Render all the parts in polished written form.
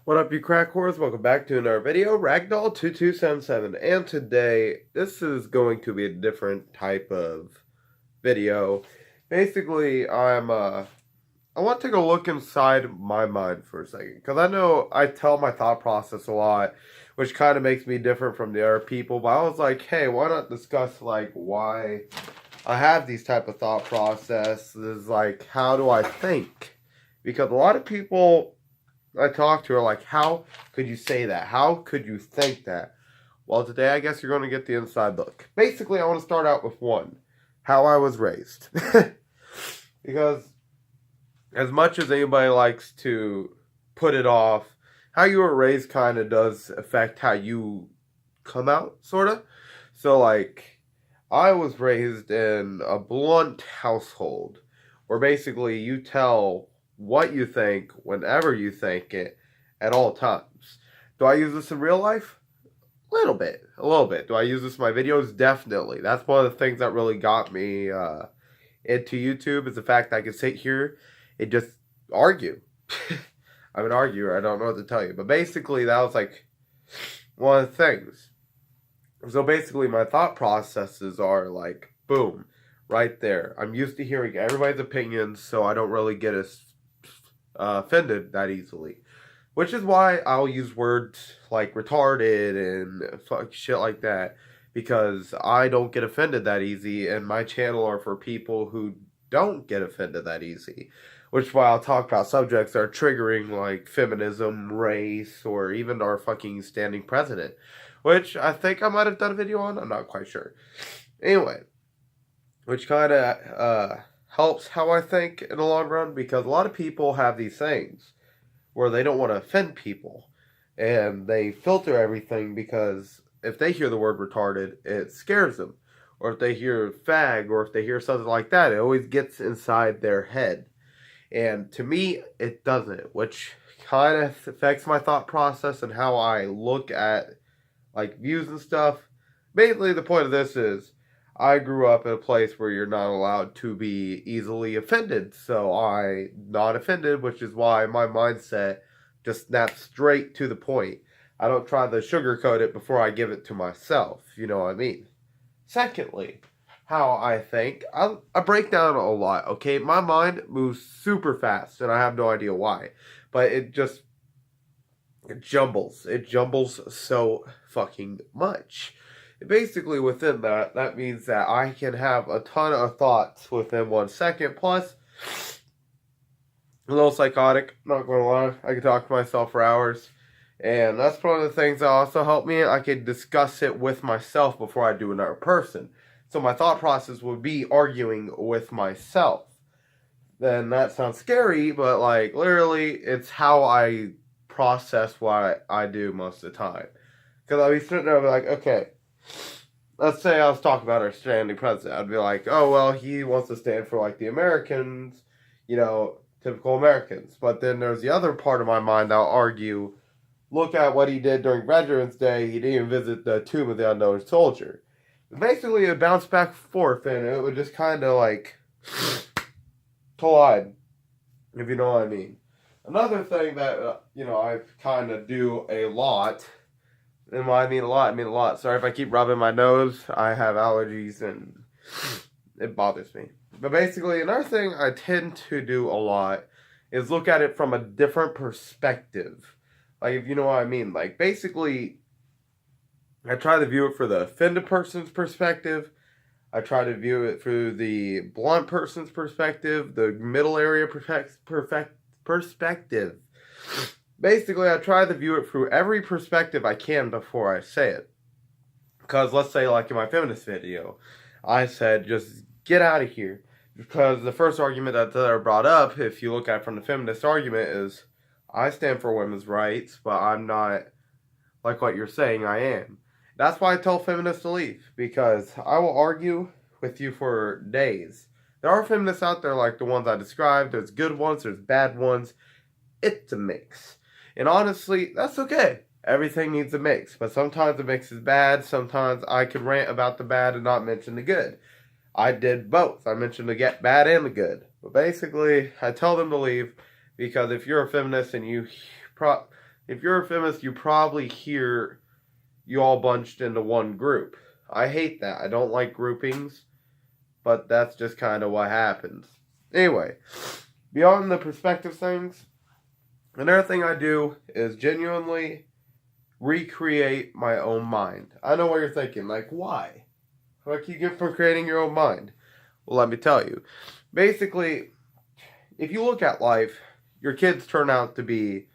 What up, you crack whores? Welcome back to another video, Ragdoll2277, and today, this is going to be a different type of video. Basically, I want to take a look inside my mind for a second, because I know I tell my thought process a lot, which kind of makes me different from the other people, but I was like, hey, why not discuss, like, why I have these type of thought processes, like, how do I think? Because a lot of people I talked to her like, how could you say that? How could you think that? Well, today I guess you're going to get the inside look. Basically, I want to start out with one, how I was raised. Because as much as anybody likes to put it off, how you were raised kind of does affect how you come out, sort of. So, like, I was raised in a blunt household where basically you tell what you think whenever you think it at all times. Do I use this in real life? A little bit. Do I use this in my videos? Definitely. That's one of the things that really got me into YouTube is the fact that I can sit here and just argue. I'm an arguer. I don't know what to tell you. But basically, that was like one of the things. So basically, my thought processes are like, boom, right there. I'm used to hearing everybody's opinions, so I don't really get as offended that easily. Which is why I'll use words like retarded and fuck shit like that. Because I don't get offended that easy, and my channel are for people who don't get offended that easy. Which is why I'll talk about subjects that are triggering like feminism, race, or even our fucking standing president. Which I think I might have done a video on, I'm not quite sure. Anyway, which kind of helps how I think in the long run, because a lot of people have these things where they don't want to offend people and they filter everything because if they hear the word retarded, it scares them. Or if they hear fag or if they hear something like that, it always gets inside their head. And to me, it doesn't, which kind of affects my thought process and how I look at like views and stuff. Mainly the point of this is I grew up in a place where you're not allowed to be easily offended. So I not offended, which is why my mindset just snaps straight to the point. I don't try to sugarcoat it before I give it to myself. You know what I mean? Secondly, how I think, I break down a lot, okay? My mind moves super fast, and I have no idea why. But it jumbles. It jumbles so fucking much. Basically, within that, that means that I can have a ton of thoughts within 1 second. Plus, a little psychotic, not gonna lie. I can talk to myself for hours. And that's one of the things that also help me. I can discuss it with myself before I do another person. So my thought process would be arguing with myself. Then that sounds scary, but like literally, it's how I process what I do most of the time. Because I'll be sitting there and be like, okay, let's say I was talking about our standing president. I'd be like, oh, well, he wants to stand for like the Americans, you know, typical Americans. But then there's the other part of my mind that'll argue, look at what he did during Veterans Day. He didn't even visit the tomb of the unknown soldier. Basically, it would bounce back and forth, and it would just kind of like collide, if you know what I mean. Another thing that, you know, I kind of do a lot, and when I mean a lot, I mean a lot. Sorry if I keep rubbing my nose. I have allergies, and it bothers me. But basically, another thing I tend to do a lot is look at it from a different perspective. Like, if you know what I mean. Like, basically, I try to view it for the offended person's perspective. I try to view it through the blunt person's perspective, the middle area perspective. Basically, I try to view it through every perspective I can before I say it. Because let's say, like in my feminist video, I said, just get out of here. Because the first argument that I brought up, if you look at it from the feminist argument, is I stand for women's rights, but I'm not like what you're saying I am. That's why I tell feminists to leave, because I will argue with you for days. There are feminists out there like the ones I described. There's good ones, there's bad ones. It's a mix. And honestly, that's okay. Everything needs a mix. But sometimes the mix is bad. Sometimes I can rant about the bad and not mention the good. I did both. I mentioned the bad and the good. But basically, I tell them to leave because if you're a feminist and you if you're a feminist, you probably hear you all bunched into one group. I hate that. I don't like groupings, but that's just kind of what happens. Anyway, beyond the perspective things, another thing I do is genuinely recreate my own mind. I know what you're thinking, like, why? What can you get from creating your own mind? Well, let me tell you. Basically, if you look at life, your kids turn out to be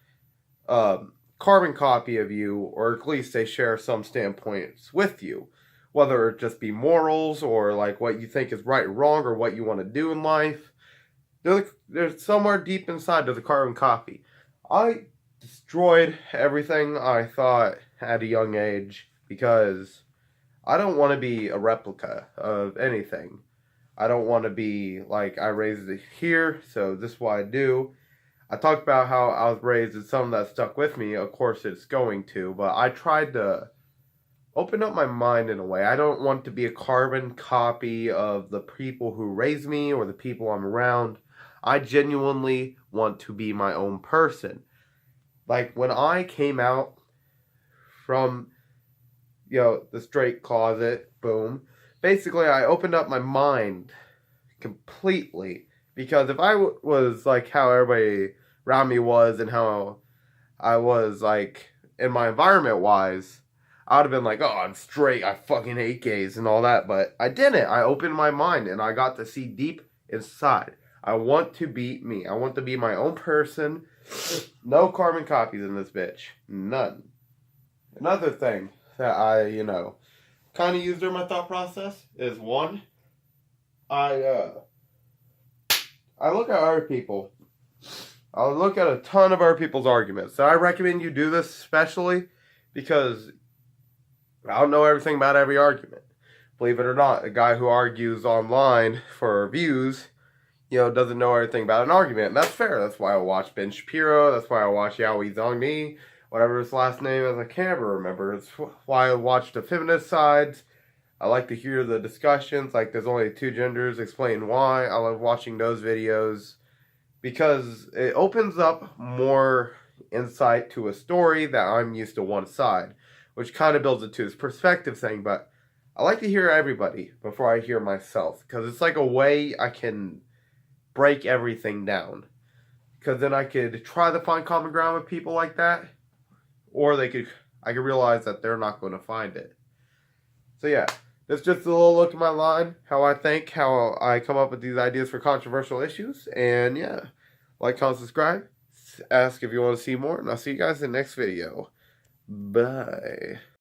carbon copy of you, or at least they share some standpoints with you. Whether it just be morals, or like what you think is right and wrong, or what you want to do in life. They're somewhere deep inside of the carbon copy. I destroyed everything I thought at a young age because I don't want to be a replica of anything. I don't want to be like, I raised it here, so this is what I do. I talked about how I was raised and something that stuck with me. Of course it's going to, but I tried to open up my mind in a way. I don't want to be a carbon copy of the people who raised me or the people I'm around. I genuinely want to be my own person. Like, when I came out from, the straight closet, boom, basically I opened up my mind completely. Because if I was like how everybody around me was and how I was like in my environment wise, I would have been like, oh, I'm straight, I fucking hate gays and all that. But I didn't. I opened my mind and I got to see deep inside. I want to be me. I want to be my own person. No carbon copies in this bitch. None. Another thing that I, kind of used during my thought process is, one, I look at other people. I look at a ton of other people's arguments. So I recommend you do this especially because I don't know everything about every argument. Believe it or not, a guy who argues online for views, doesn't know everything about an argument. And that's fair. That's why I watch Ben Shapiro. That's why I watch Yaoi Zongni. Whatever his last name is, I can't ever remember. It's why I watch the feminist sides. I like to hear the discussions. Like, there's only two genders, explain why. I love watching those videos because it opens up more insight to a story that I'm used to one side, which kind of builds it to this perspective thing. But I like to hear everybody before I hear myself because it's like a way I can break everything down, because then I could try to find common ground with people like that, or I could realize that they're not going to find it. So yeah, that's just a little look at my line, how I think, how I come up with these ideas for controversial issues, and yeah, like, comment, subscribe, ask if you want to see more, and I'll see you guys in the next video. Bye.